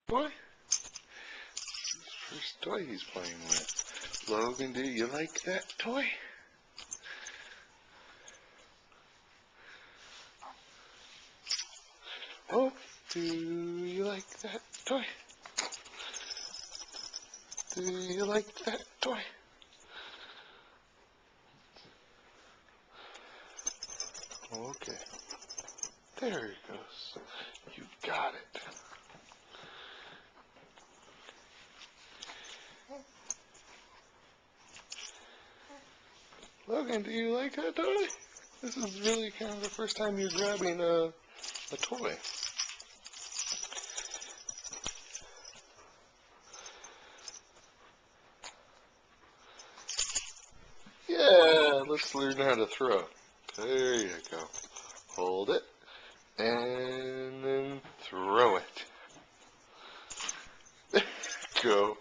Toy? First toy he's playing with. Logan, do you like that toy? Oh, do you like that toy? Do you like that toy? Okay. There he goes. You got it. Logan, do you like that toy? This is really kind of the first time you're grabbing a toy. Yeah, let's learn how to throw. There you go. Hold it, and then throw it. Go.